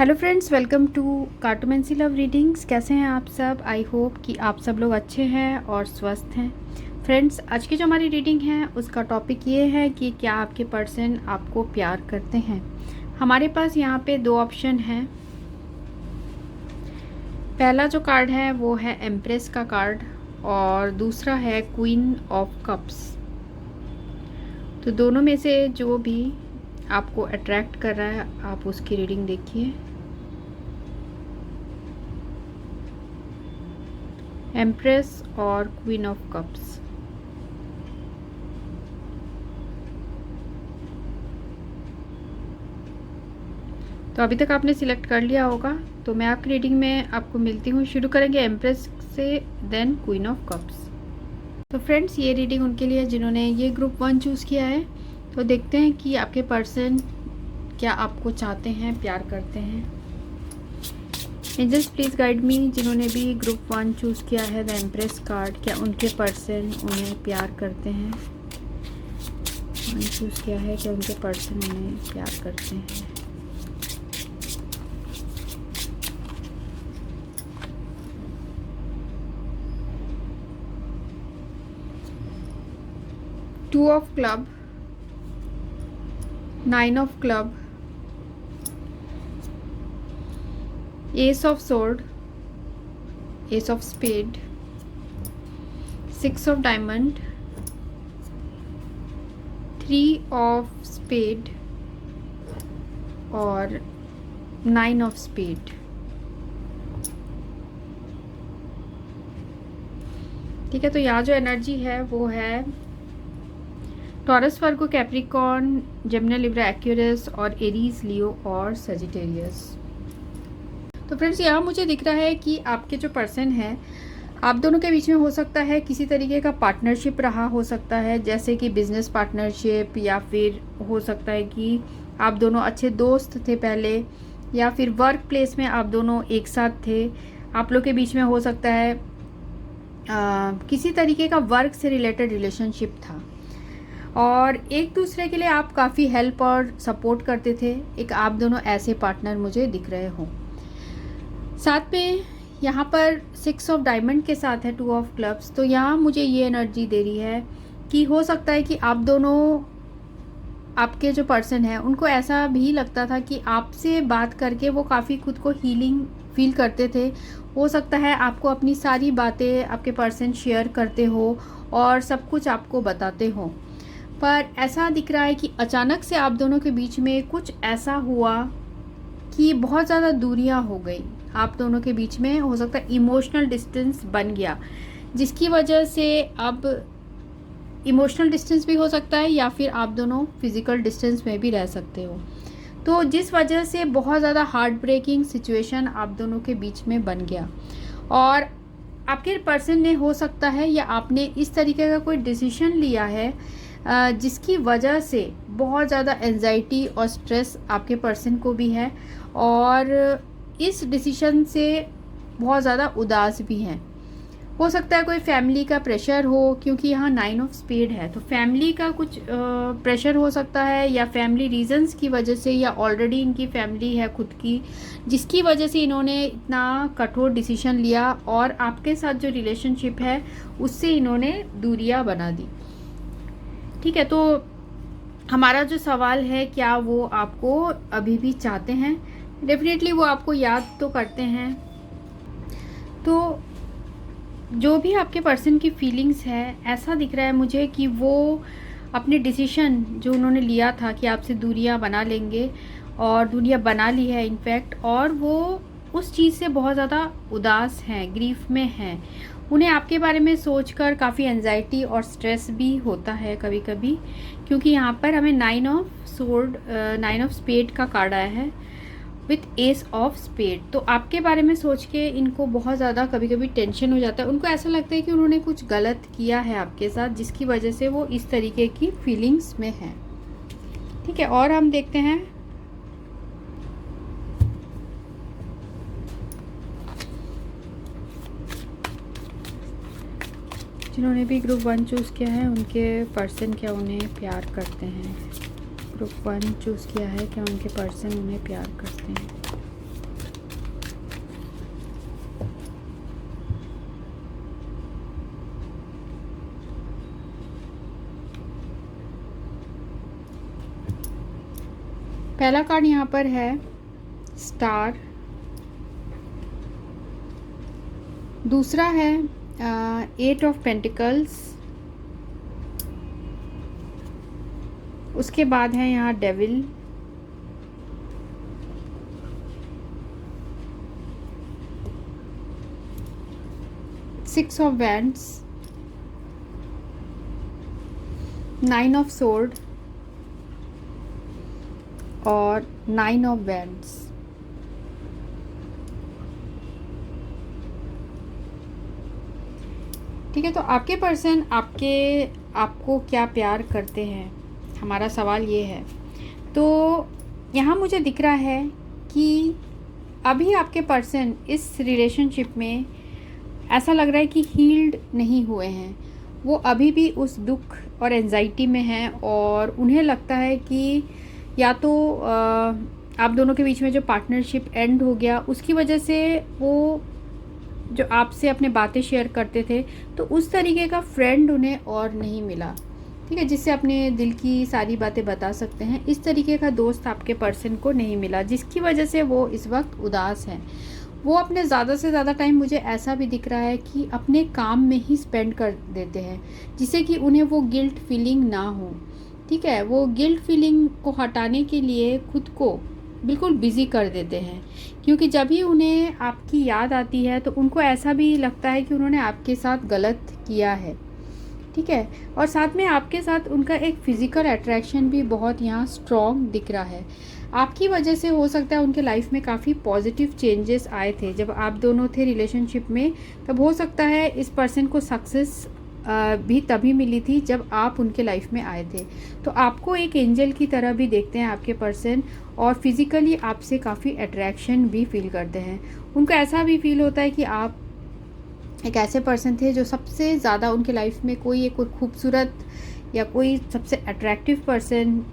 Hello friends, welcome to cartomancy love readings. कैसे हैं आप सब? आई होप कि आप सब लोग अच्छे हैं और स्वस्थ हैं। फ्रेंड्स, आज की जो हमारी रीडिंग है उसका टॉपिक ये है कि क्या आपके पर्सन आपको प्यार करते हैं। हमारे पास यहाँ पे दो ऑप्शन हैं। पहला जो कार्ड है वो है एम्प्रेस का कार्ड और दूसरा है क्वीन ऑफ कप्स। तो दोनों में से जो भी आपको अट्रैक्ट कर रहा है आप उसकी रीडिंग देखिए। एम्प्रेस और क्वीन ऑफ कप्स। तो अभी तक आपने सिलेक्ट कर लिया होगा, तो मैं आपकी रीडिंग में आपको मिलती हूँ। शुरू करेंगे एम्प्रेस से, देन क्वीन ऑफ कप्स। तो फ्रेंड्स, ये रीडिंग उनके लिए जिन्होंने ये ग्रुप 1 चूज़ किया है। तो देखते हैं कि आपके पर्सन क्या आपको चाहते हैं, प्यार करते हैं। एंजल्स प्लीज़ गाइड मी, जिन्होंने भी ग्रुप 1 चूज़ किया है द एम्प्रेस कार्ड, क्या उनके पर्सन उन्हें प्यार करते हैं। 1 चूज़ किया है, क्या उनके पर्सन उन्हें प्यार करते हैं। Two of club, 9 of club, ace of sword, ace of spade, 6 of diamond, 3 of spade और 9 ऑफ स्पेड। ठीक है, तो यहाँ जो एनर्जी है वो है टॉरस, वर्गो, कैप्रिकॉर्न, जेमिनी, लिब्रा, एक्वेरियस और एरीज, लियो और सजिटेरियस। तो फ्रेंड्स, यहाँ मुझे दिख रहा है कि आपके जो पर्सन है, आप दोनों के बीच में हो सकता है किसी तरीके का पार्टनरशिप रहा हो सकता है, जैसे कि बिजनेस पार्टनरशिप, या फिर हो सकता है कि आप दोनों अच्छे दोस्त थे पहले, या फिर वर्क प्लेस में आप दोनों एक साथ थे। आप लोग के बीच में हो सकता है किसी तरीके का वर्क से रिलेटेड रिलेशनशिप था और एक दूसरे के लिए आप काफ़ी हेल्प और सपोर्ट करते थे। एक आप दोनों ऐसे पार्टनर मुझे दिख रहे हो। साथ में यहाँ पर 6 ऑफ डायमंड के साथ है 2 ऑफ क्लब्स। तो यहाँ मुझे ये एनर्जी दे रही है कि हो सकता है कि आप दोनों, आपके जो पर्सन है, उनको ऐसा भी लगता था कि आपसे बात करके वो काफ़ी खुद को हीलिंग फील करते थे। हो सकता है आपको अपनी सारी बातें आपके पर्सन शेयर करते हो और सब कुछ आपको बताते हो, पर ऐसा दिख रहा है कि अचानक से आप दोनों के बीच में कुछ ऐसा हुआ कि बहुत ज़्यादा दूरियां हो गई। आप दोनों के बीच में हो सकता है इमोशनल डिस्टेंस बन गया, जिसकी वजह से अब इमोशनल डिस्टेंस भी हो सकता है या फिर आप दोनों फिजिकल डिस्टेंस में भी रह सकते हो। तो जिस वजह से बहुत ज़्यादा हार्ट ब्रेकिंग सिचुएशन आप दोनों के बीच में बन गया और आपके पर्सन ने, हो सकता है या आपने इस तरीके का कोई डिसीजन लिया है जिसकी वजह से बहुत ज़्यादा एंजाइटी और स्ट्रेस आपके पर्सन को भी है और इस डिसीजन से बहुत ज़्यादा उदास भी हैं। हो सकता है कोई फैमिली का प्रेशर हो, क्योंकि यहाँ 9 ऑफ स्पेड है, तो फैमिली का कुछ प्रेशर हो सकता है या फैमिली रीजंस की वजह से, या ऑलरेडी इनकी फैमिली है खुद की, जिसकी वजह से इन्होंने इतना कठोर डिसीजन लिया और आपके साथ जो रिलेशनशिप है उससे इन्होंने दूरियां बना दी। ठीक है, तो हमारा जो सवाल है, क्या वो आपको अभी भी चाहते हैं? डेफिनेटली वो आपको याद तो करते हैं। तो जो भी आपके पर्सन की फीलिंग्स है, ऐसा दिख रहा है मुझे कि वो अपने डिसीजन जो उन्होंने लिया था कि आपसे दूरियां बना लेंगे और दूरियां बना ली है इनफैक्ट, और वो उस चीज़ से बहुत ज़्यादा उदास हैं, ग्रीफ में हैं। उन्हें आपके बारे में सोचकर काफ़ी एंजाइटी और स्ट्रेस भी होता है कभी कभी, क्योंकि यहाँ पर हमें 9 ऑफ सोर्ड, 9 ऑफ स्पेड का कार्ड आया है विथ एस ऑफ स्पेड। तो आपके बारे में सोच के इनको बहुत ज़्यादा कभी कभी टेंशन हो जाता है। उनको ऐसा लगता है कि उन्होंने कुछ गलत किया है आपके साथ, जिसकी वजह से वो इस तरीके की फीलिंग्स में हैं। ठीक है, और हम देखते हैं जिन्होंने भी ग्रुप 1 चूज़ किया है उनके पर्सन क्या उन्हें प्यार करते हैं। ग्रुप 1 चूज़ किया है, क्या उनके पर्सन उन्हें प्यार करते हैं। पहला कार्ड यहाँ पर है स्टार, दूसरा है 8 ऑफ पेंटिकल्स, उसके बाद है यहाँ devil, six of wands, 9 of sword और 9 ऑफ वैंड्स। ठीक है, तो आपके पर्सन आपको क्या प्यार करते हैं, हमारा सवाल ये है। तो यहाँ मुझे दिख रहा है कि अभी आपके पर्सन इस रिलेशनशिप में ऐसा लग रहा है कि हील्ड नहीं हुए हैं, वो अभी भी उस दुख और एंजाइटी में हैं और उन्हें लगता है कि या तो आप दोनों के बीच में जो पार्टनरशिप एंड हो गया उसकी वजह से वो जो आपसे अपने बातें शेयर करते थे तो उस तरीके का फ्रेंड उन्हें और नहीं मिला, ठीक है, जिससे अपने दिल की सारी बातें बता सकते हैं। इस तरीके का दोस्त आपके पर्सन को नहीं मिला, जिसकी वजह से वो इस वक्त उदास हैं। वो अपने ज़्यादा से ज़्यादा टाइम, मुझे ऐसा भी दिख रहा है कि अपने काम में ही स्पेंड कर देते हैं, जिससे कि उन्हें वो गिल्ट फीलिंग ना हो। ठीक है, वो गिल्ट फीलिंग को हटाने के लिए खुद को बिल्कुल बिज़ी कर देते हैं, क्योंकि जब भी उन्हें आपकी याद आती है तो उनको ऐसा भी लगता है कि उन्होंने आपके साथ गलत किया है। ठीक है, और साथ में आपके साथ उनका एक फ़िज़िकल अट्रैक्शन भी बहुत यहाँ स्ट्रॉन्ग दिख रहा है। आपकी वजह से हो सकता है उनके लाइफ में काफ़ी पॉजिटिव चेंजेस आए थे जब आप दोनों थे रिलेशनशिप में, तब हो सकता है इस पर्सन को सक्सेस भी तभी मिली थी जब आप उनके लाइफ में आए थे। तो आपको एक एंजल की तरह भी देखते हैं आपके पर्सन, और फिज़िकली आपसे काफ़ी अट्रैक्शन भी फील करते हैं। उनको ऐसा भी फील होता है कि आप एक ऐसे पर्सन थे जो सबसे ज़्यादा उनके लाइफ में कोई खूबसूरत या कोई सबसे अट्रैक्टिव पर्सन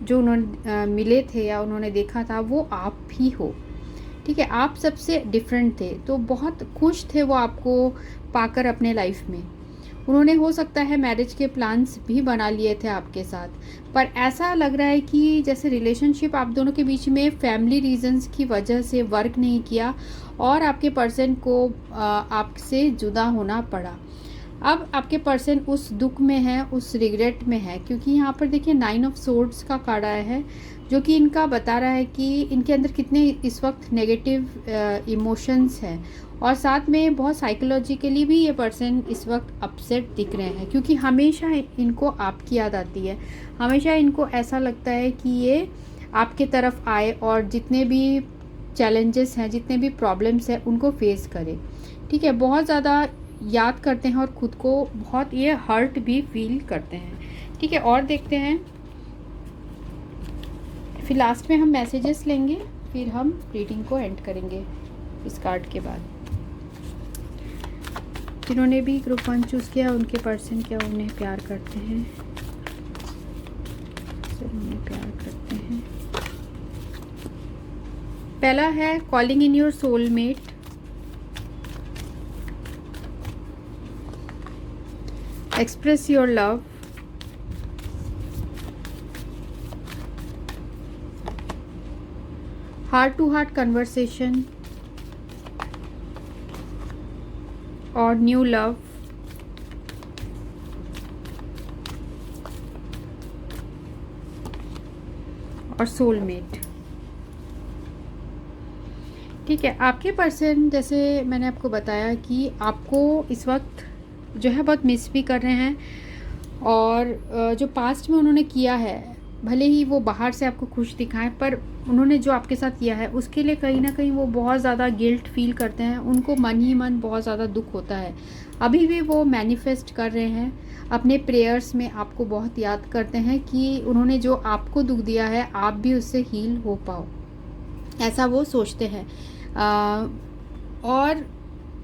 जो उन्होंने मिले थे या उन्होंने देखा था वो आप ही हो। ठीक है, आप सबसे डिफरेंट थे, तो बहुत खुश थे वो आपको पाकर अपने लाइफ में। उन्होंने हो सकता है मैरिज के प्लान्स भी बना लिए थे आपके साथ, पर ऐसा लग रहा है कि जैसे रिलेशनशिप आप दोनों के बीच में फैमिली रीजंस की वजह से वर्क नहीं किया और आपके पर्सन को आपसे जुदा होना पड़ा। अब आपके पर्सन उस दुख में है, उस रिग्रेट में है, क्योंकि यहाँ पर देखिए 9 ऑफ सोर्ड्स का कार्ड आया है, जो कि इनका बता रहा है कि इनके अंदर कितने इस वक्त नेगेटिव इमोशंस हैं, और साथ में बहुत साइकोलॉजिकली भी ये पर्सन इस वक्त अपसेट दिख रहे हैं, क्योंकि हमेशा इनको आपकी याद आती है। हमेशा इनको ऐसा लगता है कि ये आपके तरफ आए और जितने भी चैलेंजेस हैं, जितने भी प्रॉब्लम्स हैं, उनको फेस करे। ठीक है, बहुत ज़्यादा याद करते हैं और ख़ुद को बहुत ये हर्ट भी फील करते हैं। ठीक है, और देखते हैं, फिर लास्ट में हम मैसेजेस लेंगे, फिर हम रीडिंग को एंड करेंगे इस कार्ड के बाद। जिन्होंने भी ग्रुप 1 चूज़ किया उनके पर्सन क्या उन्हें प्यार करते हैं, उन्हें प्यार करते हैं। पहला है calling in your soulmate, express your love, heart to heart conversation और न्यू लव, और सोलमेट। ठीक है, आपके पर्सन जैसे मैंने आपको बताया कि आपको इस वक्त जो है बहुत मिस भी कर रहे हैं, और जो पास्ट में उन्होंने किया है, भले ही वो बाहर से आपको खुश दिखाएं, पर उन्होंने जो आपके साथ किया है उसके लिए कहीं ना कहीं वो बहुत ज़्यादा गिल्ट फील करते हैं। उनको मन ही मन बहुत ज़्यादा दुख होता है। अभी भी वो मैनिफेस्ट कर रहे हैं, अपने प्रेयर्स में आपको बहुत याद करते हैं कि उन्होंने जो आपको दुख दिया है आप भी उससे हील हो पाओ, ऐसा वो सोचते हैं। और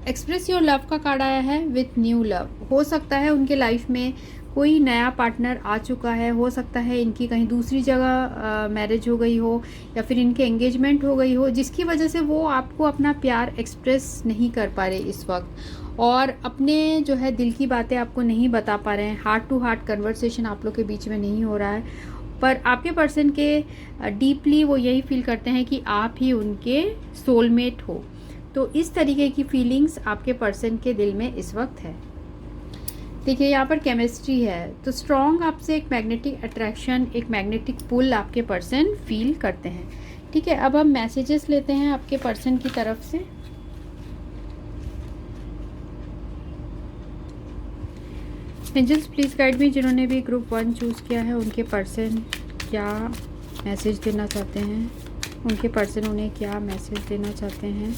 एक्सप्रेस योर लव का कार्ड आया है विथ न्यू लव। हो सकता है उनके लाइफ में कोई नया पार्टनर आ चुका है, हो सकता है इनकी कहीं दूसरी जगह मैरिज हो गई हो या फिर इनके एंगेजमेंट हो गई हो, जिसकी वजह से वो आपको अपना प्यार एक्सप्रेस नहीं कर पा रहे इस वक्त, और अपने जो है दिल की बातें आपको नहीं बता पा रहे हैं। हार्ट टू हार्ट कन्वर्सेशन आप लोग के बीच में नहीं हो रहा है, पर आपके पर्सन के डीपली वो यही फील करते हैं कि आप ही उनके सोलमेट हो। तो इस तरीके की फीलिंग्स आपके पर्सन के दिल में इस वक्त है। देखिए यहाँ पर केमिस्ट्री है, तो स्ट्रॉन्ग आपसे एक मैग्नेटिक अट्रैक्शन, एक मैग्नेटिक पुल आपके पर्सन फील करते हैं। ठीक है, अब हम मैसेजेस लेते हैं आपके पर्सन की तरफ से। एंजल्स प्लीज़ गाइड मी, जिन्होंने भी ग्रुप 1 चूज़ किया है उनके पर्सन क्या मैसेज देना चाहते हैं, उनके पर्सन उन्हें क्या मैसेज देना चाहते हैं।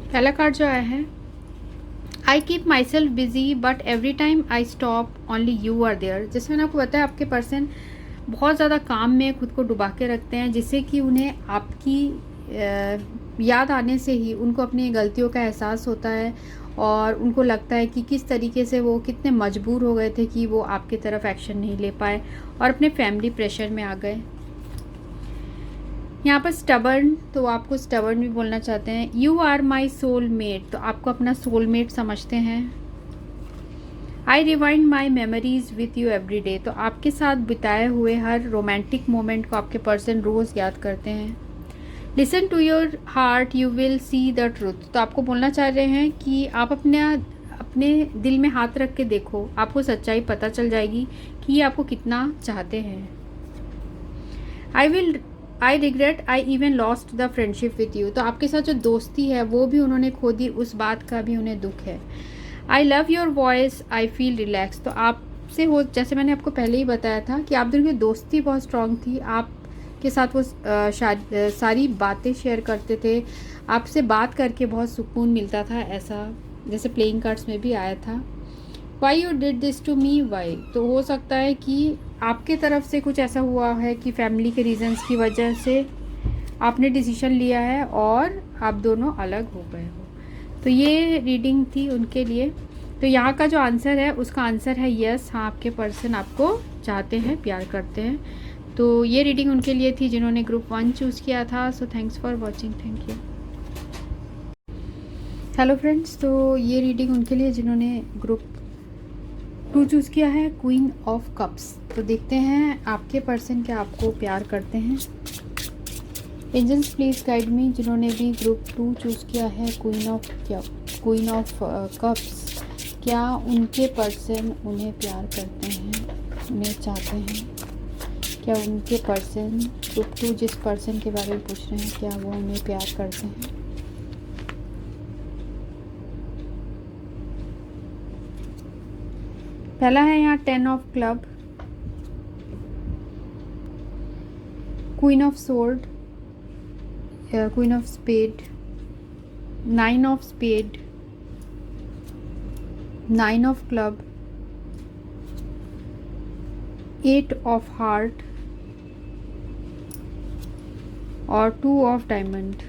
पहला कार्ड जो आया है, I keep myself busy but every time I stop only you are there. जैसे मैंने आपको बताया, आपके पर्सन बहुत ज़्यादा काम में खुद को डुबा के रखते हैं, जिससे कि उन्हें आपकी याद आने से ही उनको अपनी गलतियों का एहसास होता है और उनको लगता है कि किस तरीके से वो कितने मजबूर हो गए थे कि वो आपकी तरफ एक्शन नहीं ले पाए और अपने फैमिली प्रेशर में आ गए। यहाँ पर स्टबर्न, तो आपको स्टबर्न भी बोलना चाहते हैं। You are my soul mate, तो आपको अपना सोल मेट समझते हैं। I rewind my memories with you every day, तो आपके साथ बिताए हुए हर रोमांटिक मोमेंट को आपके पर्सन रोज़ याद करते हैं। Listen to your heart you will see the truth, तो आपको बोलना चाह रहे हैं कि आप अपने दिल में हाथ रख के देखो, आपको सच्चाई पता चल जाएगी कि ये आपको कितना चाहते हैं। I regret I even lost the friendship with you, तो आपके साथ जो दोस्ती है वो भी उन्होंने खो दी, उस बात का भी उन्हें दुख है। I love your voice I feel relax, तो आपसे हो, जैसे मैंने आपको पहले ही बताया था कि आप दोनों की दोस्ती बहुत स्ट्रांग थी, आपके साथ वो सारी बातें शेयर करते थे, आपसे बात करके बहुत सुकून मिलता था, ऐसा जैसे प्लेइंग कार्ड्स में भी आया था। Why you did this to me why, तो हो सकता है कि आपके तरफ से कुछ ऐसा हुआ है कि फैमिली के रीजंस की वजह से आपने डिसीजन लिया है और आप दोनों अलग हो गए हो। तो ये रीडिंग थी उनके लिए। तो यहाँ का जो आंसर है उसका आंसर है यस, हाँ आपके पर्सन आपको चाहते हैं, प्यार करते हैं। तो ये रीडिंग उनके लिए थी जिन्होंने ग्रुप 1 चूज़ किया था। So thanks for watching, thank you. Hello friends, तो ये रीडिंग उनके लिए जिन्होंने ग्रुप 2 चूज़ किया है, क्वीन ऑफ कप्स। तो देखते हैं आपके पर्सन क्या आपको प्यार करते हैं। एंजल्स प्लीज़ गाइड मी, जिन्होंने भी ग्रुप 2 चूज़ किया है, क्वीन ऑफ कप्स, क्या उनके पर्सन उन्हें प्यार करते हैं, उन्हें चाहते हैं? क्या उनके पर्सन ग्रुप 2 जिस पर्सन के बारे में पूछ रहे हैं, क्या वो उन्हें प्यार करते हैं? पहला है यहाँ 10 of club, queen of sword, queen of spade, 9 of spade, 9 of club, 8 of heart और 2 ऑफ डायमंड।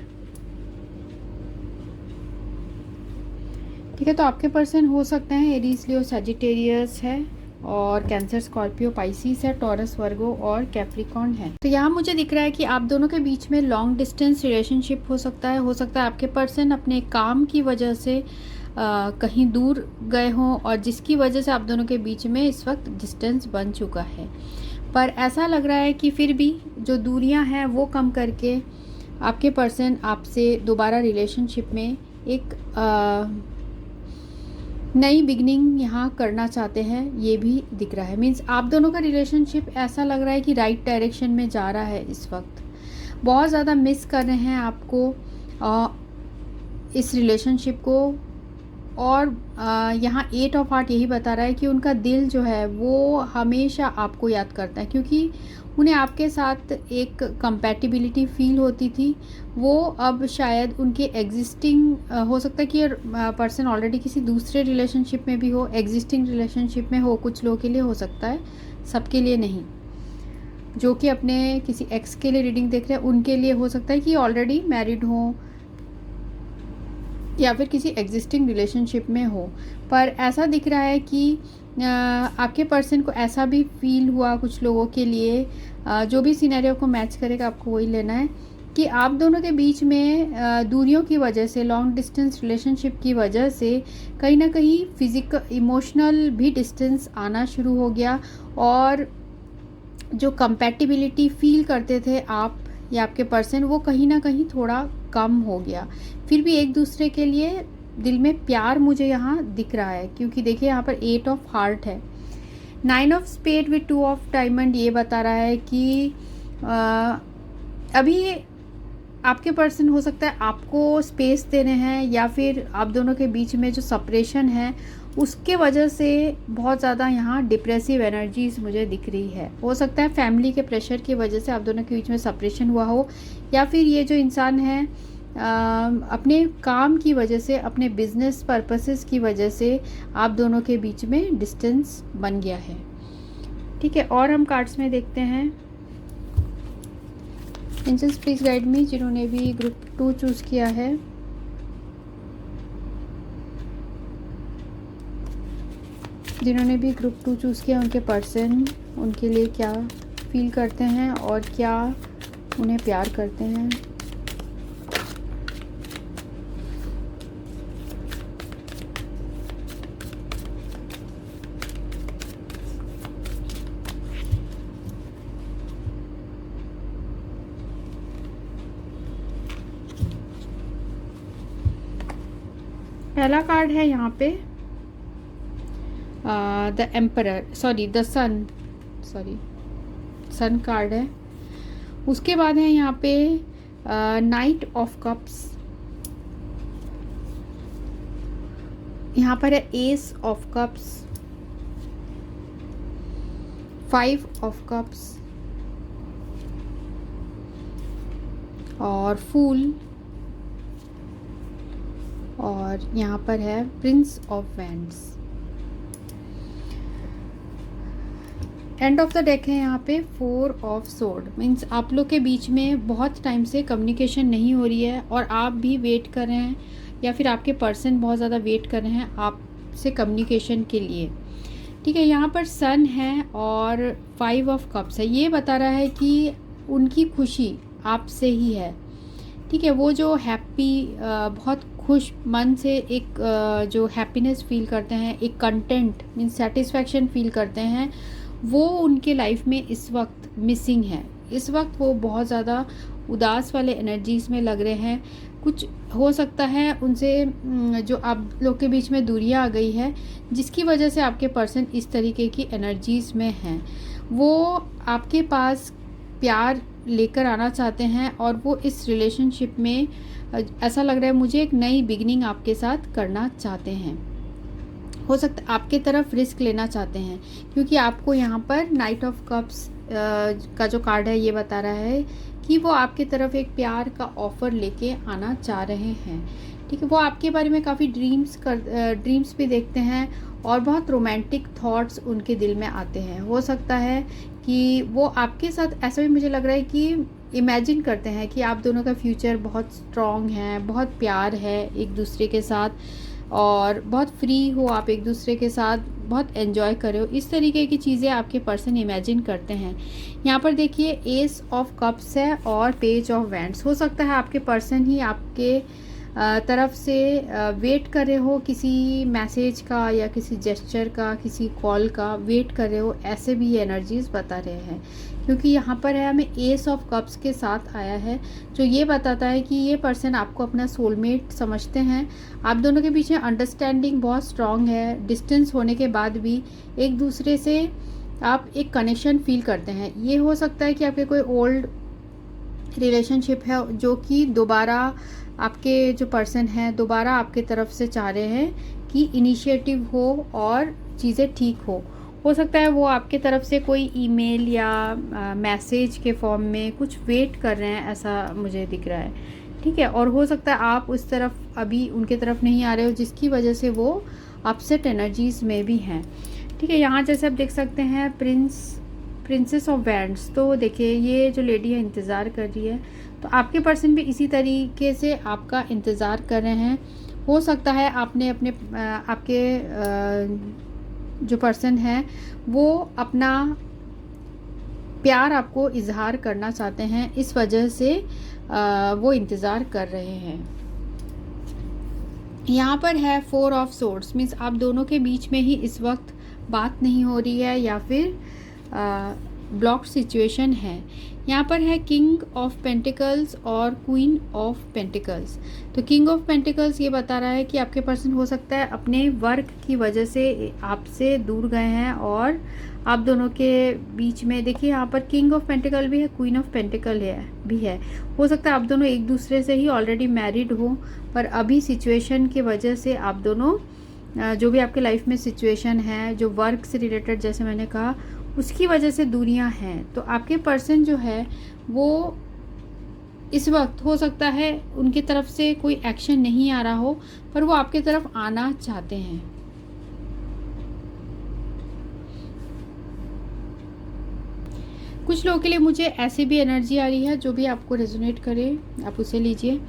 ठीक है, तो आपके पर्सन हो सकते हैं एरीज, लियो, सजिटेरियस है और कैंसर, स्कॉर्पियो, पाइसिस है, टॉरस, वर्गो और कैप्रिकॉर्न है। तो यहाँ मुझे दिख रहा है कि आप दोनों के बीच में लॉन्ग डिस्टेंस रिलेशनशिप हो सकता है आपके पर्सन अपने काम की वजह से कहीं दूर गए हों और जिसकी वजह से आप दोनों के बीच में इस वक्त डिस्टेंस बन चुका है। पर ऐसा लग रहा है कि फिर भी जो दूरियां हैं वो कम करके आपके पर्सन आपसे दोबारा रिलेशनशिप में एक नई बिगनिंग यहाँ करना चाहते हैं, ये भी दिख रहा है। मीन्स आप दोनों का रिलेशनशिप ऐसा लग रहा है कि राइट डायरेक्शन में जा रहा है। इस वक्त बहुत ज़्यादा मिस कर रहे हैं आपको, इस रिलेशनशिप को। और यहाँ 8 ऑफ हार्ट यही बता रहा है कि उनका दिल जो है वो हमेशा आपको याद करता है, क्योंकि उन्हें आपके साथ एक कंपैटिबिलिटी फील होती थी। वो अब शायद उनके एग्जिस्टिंग हो सकता है कि पर्सन ऑलरेडी किसी दूसरे रिलेशनशिप में भी हो, एग्जिस्टिंग रिलेशनशिप में हो, कुछ लोगों के लिए हो सकता है, सबके लिए नहीं। जो कि अपने किसी एक्स के लिए रीडिंग देख रहे हैं उनके लिए हो सकता है कि ऑलरेडी मैरिड हो या फिर किसी एग्जिस्टिंग रिलेशनशिप में हो। पर ऐसा दिख रहा है कि आपके पर्सन को ऐसा भी फील हुआ कुछ लोगों के लिए, जो भी सिनेरियो को मैच करेगा आपको वही लेना है, कि आप दोनों के बीच में दूरियों की वजह से, लॉन्ग डिस्टेंस रिलेशनशिप की वजह से कहीं ना कहीं फिजिकल इमोशनल भी डिस्टेंस आना शुरू हो गया, और जो कंपैटिबिलिटी फील करते थे आप या आपके पर्सन, वो कहीं ना कहीं थोड़ा कम हो गया। फिर भी एक दूसरे के लिए दिल में प्यार मुझे यहाँ दिख रहा है, क्योंकि देखिए यहाँ पर 8 ऑफ हार्ट है, 9 of spade with 2 of diamond. ये बता रहा है कि अभी आपके पर्सन हो सकता है आपको स्पेस दे रहे हैं, या फिर आप दोनों के बीच में जो सेपरेशन है उसके वजह से बहुत ज़्यादा यहाँ डिप्रेसिव एनर्जीज मुझे दिख रही है। हो सकता है फैमिली के प्रेशर की वजह से आप दोनों के बीच में सेपरेशन हुआ हो, या फिर ये जो इंसान है अपने काम की वजह से, अपने बिजनेस पर्पसेस की वजह से आप दोनों के बीच में डिस्टेंस बन गया है। ठीक है, और हम कार्ड्स में देखते हैं। एंजल्स प्लीज गाइड मी, जिन्होंने भी ग्रुप 2 चूज़ किया है। जिन्होंने भी ग्रुप 2 चूज़ किया, उनके पर्सन उनके लिए क्या फील करते हैं और क्या उन्हें प्यार करते हैं। पहला कार्ड है यहाँ पे the emperor, the sun card है। उसके बाद है यहाँ पे नाइट ऑफ कप्स, यहाँ पर है S of cups, 5 of cups और फूल, और यहाँ पर है Prince of wands. End of the deck है यहाँ पे 4 ऑफ सोर्ड। मीन्स आप लोग के बीच में बहुत टाइम से कम्युनिकेशन नहीं हो रही है, और आप भी वेट कर रहे हैं, या फिर आपके पर्सन बहुत ज़्यादा वेट कर रहे हैं आपसे कम्युनिकेशन के लिए। ठीक है, यहाँ पर सन है और 5 ऑफ कप्स है। ये बता रहा है कि उनकी खुशी आपसे ही है। ठीक है, वो जो हैप्पी, बहुत खुश मन से एक जो हैप्पीनेस फील करते हैं, एक कंटेंट मीन्स सेटिस्फैक्शन फील करते हैं, वो उनके लाइफ में इस वक्त मिसिंग है। इस वक्त वो बहुत ज़्यादा उदास वाले एनर्जीज़ में लग रहे हैं। कुछ हो सकता है उनसे जो आप लोग के बीच में दूरियां आ गई है, जिसकी वजह से आपके पर्सन इस तरीके की एनर्जीज़ में हैं। वो आपके पास प्यार लेकर आना चाहते हैं, और वो इस रिलेशनशिप में ऐसा लग रहा है मुझे एक नई बिगिनिंग आपके साथ करना चाहते हैं। हो सकता है आपके तरफ रिस्क लेना चाहते हैं, क्योंकि आपको यहाँ पर नाइट ऑफ कप्स का जो कार्ड है ये बता रहा है कि वो आपके तरफ एक प्यार का ऑफ़र लेके आना चाह रहे हैं। ठीक है, वो आपके बारे में काफ़ी ड्रीम्स भी देखते हैं, और बहुत रोमांटिक थॉट्स उनके दिल में आते हैं। हो सकता है कि वो आपके साथ, ऐसा भी मुझे लग रहा है कि इमेजिन करते हैं कि आप दोनों का फ्यूचर बहुत स्ट्रॉन्ग है, बहुत प्यार है एक दूसरे के साथ, और बहुत फ्री हो आप एक दूसरे के साथ, बहुत एंजॉय करे हो। इस तरीके की चीज़ें आपके पर्सन इमेजिन करते हैं। यहाँ पर देखिए एस ऑफ कप्स है और पेज ऑफ वैंड्स। हो सकता है आपके पर्सन ही आपके तरफ से वेट कर रहे हो, किसी मैसेज का या किसी जेस्चर का, किसी कॉल का वेट कर रहे हो, ऐसे भी ये एनर्जीज़ बता रहे हैं। क्योंकि यहाँ पर है हमें एस ऑफ कप्स के साथ आया है, जो ये बताता है कि ये पर्सन आपको अपना सोलमेट समझते हैं। आप दोनों के बीच में अंडरस्टैंडिंग बहुत स्ट्रॉन्ग है। डिस्टेंस होने के बाद भी एक दूसरे से आप एक कनेक्शन फील करते हैं। ये हो सकता है कि आपके कोई ओल्ड रिलेशनशिप है, जो कि दोबारा आपके जो पर्सन हैं दोबारा आपके तरफ से चाह रहे हैं कि इनिशिएटिव हो और चीज़ें ठीक हो सकता है वो आपके तरफ से कोई ईमेल या मैसेज के फॉर्म में कुछ वेट कर रहे हैं, ऐसा मुझे दिख रहा है। ठीक है, और हो सकता है आप उस तरफ अभी उनके तरफ नहीं आ रहे हो, जिसकी वजह से वो अपसेट एनर्जीज़ में भी हैं। ठीक है, यहाँ जैसे आप देख सकते हैं प्रिंस प्रिंसेस ऑफ वैंड्स। तो देखिए ये जो लेडी है इंतज़ार कर रही है, तो आपके पर्सन भी इसी तरीके से आपका इंतज़ार कर रहे हैं। हो सकता है आपने अपने आपके जो पर्सन है वो अपना प्यार आपको इजहार करना चाहते हैं, इस वजह से वो इंतज़ार कर रहे हैं। यहाँ पर है 4 ऑफ सोर्ड्स, मीन्स आप दोनों के बीच में ही इस वक्त बात नहीं हो रही है या फिर ब्लॉक्ड सिचुएशन है। यहाँ पर है किंग ऑफ पेंटिकल्स और क्वीन ऑफ पेंटिकल्स। तो किंग ऑफ पेंटिकल्स ये बता रहा है कि आपके पर्सन हो सकता है अपने वर्क की वजह से आपसे दूर गए हैं और आप दोनों के बीच में देखिए यहाँ पर किंग ऑफ पेंटिकल भी है, क्वीन ऑफ पेंटिकल भी है। हो सकता है आप दोनों एक दूसरे से ही ऑलरेडी मैरिड हो, पर अभी सिचुएशन की वजह से आप दोनों जो भी आपके लाइफ में सिचुएशन है, जो वर्क से रिलेटेड जैसे मैंने कहा, उसकी वजह से दूरियां हैं। तो आपके पर्सन जो है वो इस वक्त हो सकता है उनकी तरफ से कोई एक्शन नहीं आ रहा हो, पर वो आपके तरफ आना चाहते हैं। कुछ लोगों के लिए मुझे ऐसी भी एनर्जी आ रही है, जो भी आपको रेजोनेट करे आप उसे लीजिए।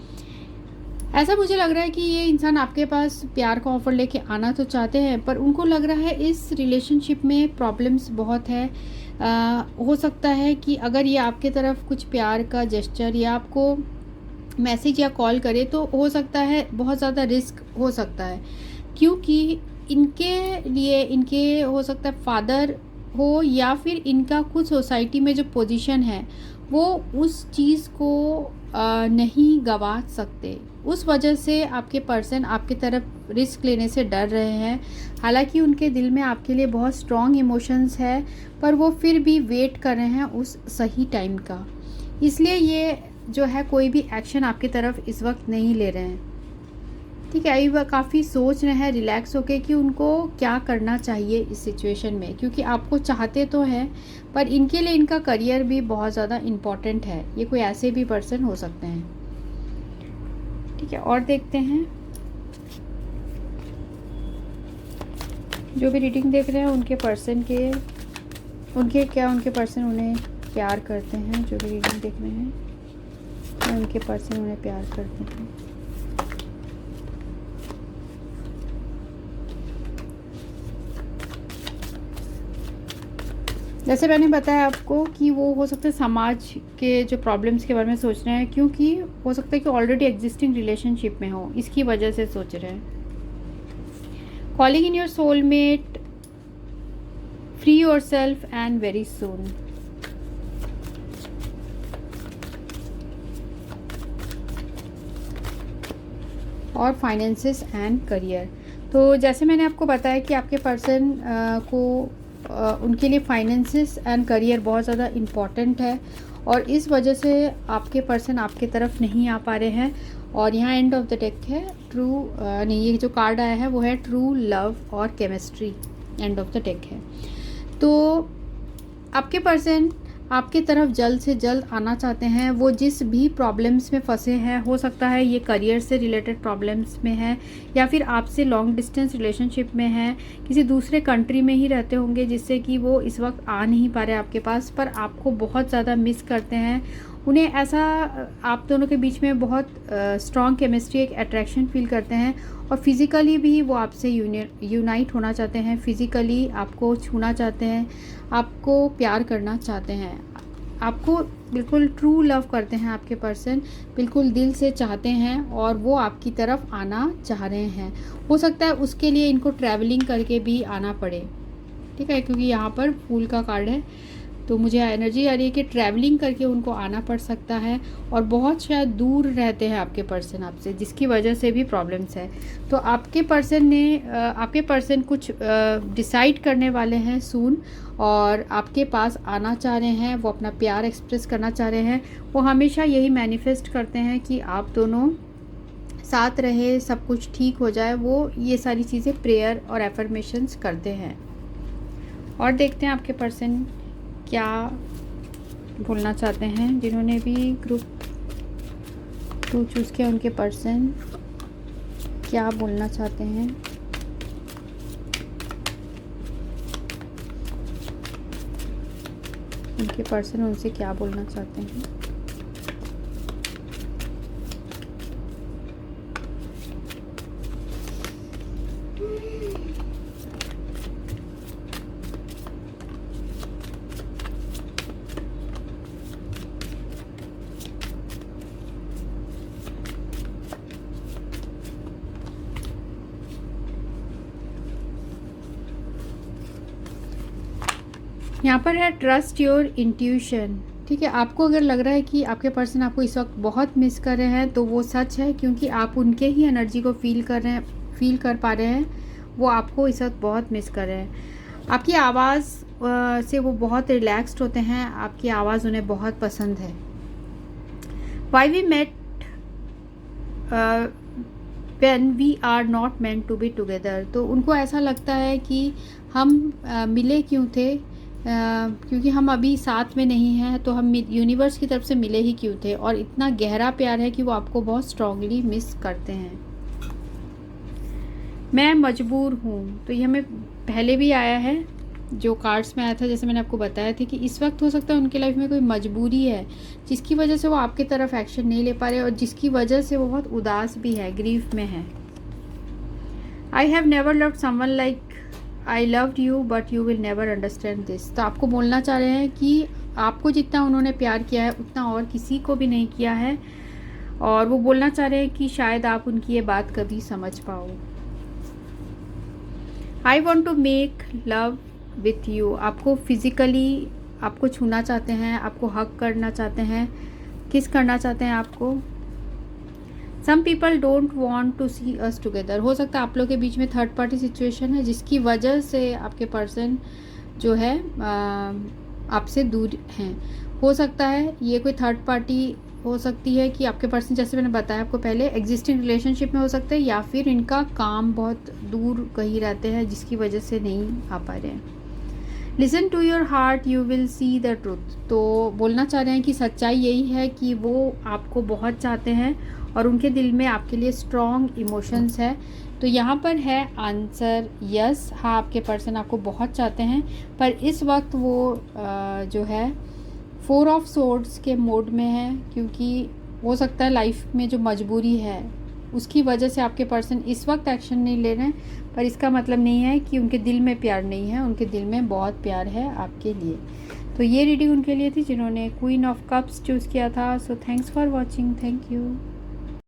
ऐसा मुझे लग रहा है कि ये इंसान आपके पास प्यार का ऑफर लेके आना तो चाहते हैं, पर उनको लग रहा है इस रिलेशनशिप में प्रॉब्लम्स बहुत है। हो सकता है कि अगर ये आपके तरफ कुछ प्यार का जेस्चर या आपको मैसेज या कॉल करे तो हो सकता है बहुत ज़्यादा रिस्क हो सकता है, क्योंकि इनके लिए इनके हो सकता है फादर हो या फिर इनका कुछ सोसाइटी में जो पोजीशन है वो उस चीज़ को नहीं गवा सकते। उस वजह से आपके पर्सन आपकी तरफ रिस्क लेने से डर रहे हैं। हालांकि उनके दिल में आपके लिए बहुत स्ट्रॉन्ग इमोशंस है, पर वो फिर भी वेट कर रहे हैं उस सही टाइम का। इसलिए ये जो है कोई भी एक्शन आपकी तरफ इस वक्त नहीं ले रहे हैं। ठीक है, अभी वह काफ़ी सोच रहे हैं रिलैक्स होके कि उनको क्या करना चाहिए इस सिचुएशन में, क्योंकि आपको चाहते तो हैं, पर इनके लिए इनका करियर भी बहुत ज़्यादा इम्पॉर्टेंट है। ये कोई ऐसे भी पर्सन हो सकते हैं। ठीक है, और देखते हैं जो भी रीडिंग देख रहे हैं उनके पर्सन के उनके पर्सन उन्हें प्यार करते हैं। जो भी रीडिंग देख रहे हैं उनके पर्सन उन्हें प्यार करते हैं। जैसे मैंने बताया आपको कि वो हो सकता है समाज के जो प्रॉब्लम्स के बारे में सोच रहे हैं, क्योंकि हो सकता है कि ऑलरेडी एग्जिस्टिंग रिलेशनशिप में हो, इसकी वजह से सोच रहे हैं। Calling in your soulmate, free your self and very soon. और फाइनेंसेस एंड करियर। तो जैसे मैंने आपको बताया कि आपके पर्सन को उनके लिए फाइनेंसेस एंड करियर बहुत ज़्यादा इम्पॉर्टेंट है, और इस वजह से आपके पर्सन आपके तरफ नहीं आ पा रहे हैं। और यहाँ एंड ऑफ द डेक है ट्रू नहीं, ये जो कार्ड आया है वो है ट्रू लव और chemistry. End of the deck है। तो आपके पर्सन आपकी तरफ जल्द से जल्द आना चाहते हैं। वो जिस भी प्रॉब्लम्स में फंसे हैं, हो सकता है ये करियर से रिलेटेड प्रॉब्लम्स में है या फिर आपसे लॉन्ग डिस्टेंस रिलेशनशिप में है, किसी दूसरे कंट्री में ही रहते होंगे जिससे कि वो इस वक्त आ नहीं पा रहे आपके पास, पर आपको बहुत ज़्यादा मिस करते हैं। उन्हें ऐसा आप दोनों के बीच में बहुत स्ट्रॉन्ग केमिस्ट्री, एक अट्रैक्शन फील करते हैं, और फिज़िकली भी वो आपसे यूनाइट होना चाहते हैं। फिज़िकली आपको छूना चाहते हैं, आपको प्यार करना चाहते हैं, आपको बिल्कुल ट्रू लव करते हैं। आपके पर्सन बिल्कुल दिल से चाहते हैं और वो आपकी तरफ आना चाह रहे हैं। हो सकता है उसके लिए इनको ट्रैवलिंग करके भी आना पड़े। ठीक है, क्योंकि यहाँ पर फूल का कार्ड है, तो मुझे एनर्जी आ रही है कि ट्रैवलिंग करके उनको आना पड़ सकता है, और बहुत शायद दूर रहते हैं आपके पर्सन आपसे, जिसकी वजह से भी प्रॉब्लम्स है। तो आपके पर्सन कुछ डिसाइड करने वाले हैं सून, और आपके पास आना चाह रहे हैं। वो अपना प्यार एक्सप्रेस करना चाह रहे हैं। वो हमेशा यही मैनिफेस्ट करते हैं कि आप दोनों साथ रहे, सब कुछ ठीक हो जाए। वो ये सारी चीज़ें प्रेयर और एफर्मेशंस करते हैं। और देखते हैं आपके पर्सन क्या बोलना चाहते हैं। जिन्होंने भी ग्रुप 2 चूज़ किया, उनके पर्सन क्या बोलना चाहते हैं। उनके पर्सन उनसे क्या बोलना चाहते हैं। यहाँ पर है ट्रस्ट योर इंट्यूशन। ठीक है, आपको अगर लग रहा है कि आपके पर्सन आपको इस वक्त बहुत मिस कर रहे हैं तो वो सच है, क्योंकि आप उनके ही एनर्जी को फील कर पा रहे हैं। वो आपको इस वक्त बहुत मिस कर रहे हैं। आपकी आवाज़ से वो बहुत रिलैक्स्ड होते हैं, आपकी आवाज़ उन्हें बहुत पसंद है। Why we met when we are not meant to be together. तो उनको ऐसा लगता है कि हम मिले क्यों थे, क्योंकि हम अभी साथ में नहीं हैं, तो हम यूनिवर्स की तरफ से मिले ही क्यों थे। और इतना गहरा प्यार है कि वो आपको बहुत स्ट्रांगली मिस करते हैं। मैं मजबूर हूँ, तो ये हमें पहले भी आया है, जो कार्ड्स में आया था, जैसे मैंने आपको बताया था कि इस वक्त हो सकता है उनकी लाइफ में कोई मजबूरी है जिसकी वजह से वो आपकी तरफ एक्शन नहीं ले पा रहे और जिसकी वजह से वो बहुत उदास भी है, ग्रीफ में है। I have never loved someone like I loved you but you will never understand this. तो आपको बोलना चाह रहे हैं कि आपको जितना उन्होंने प्यार किया है उतना और किसी को भी नहीं किया है, और वो बोलना चाह रहे हैं कि शायद आप उनकी ये बात कभी समझ पाओ। I want to make love with you. आपको फिज़िकली आपको छूना चाहते हैं, आपको हक करना चाहते हैं, किस करना चाहते हैं आपको। Some people don't want to see us together. हो सकता है आप लोग के बीच में थर्ड पार्टी सिचुएशन है जिसकी वजह से आपके पर्सन जो है आपसे दूर हैं। हो सकता है ये कोई थर्ड पार्टी हो सकती है कि आपके पर्सन, जैसे मैंने बताया आपको पहले, एग्जिस्टिंग रिलेशनशिप में हो सकते हैं, या फिर इनका काम बहुत दूर कहीं रहते हैं जिसकी वजह से नहीं आ पा रहे हैं। Listen to your heart you will see the truth. तो बोलना चाह रहे हैं कि सच्चाई यही है कि वो आपको बहुत चाहते हैं और उनके दिल में आपके लिए स्ट्रॉन्ग इमोशंस है। तो यहाँ पर है आंसर यस। हाँ, आपके पर्सन आपको बहुत चाहते हैं, पर इस वक्त वो जो है 4 ऑफ सोर्ड्स के मोड में है, क्योंकि हो सकता है लाइफ में जो मजबूरी है उसकी वजह से आपके पर्सन इस वक्त एक्शन नहीं ले रहे हैं। पर इसका मतलब नहीं है कि उनके दिल में प्यार नहीं है, उनके दिल में बहुत प्यार है आपके लिए। तो ये रीडिंग उनके लिए थी जिन्होंने क्वीन ऑफ कप्स चूज़ किया था। So thanks for watching, thank you.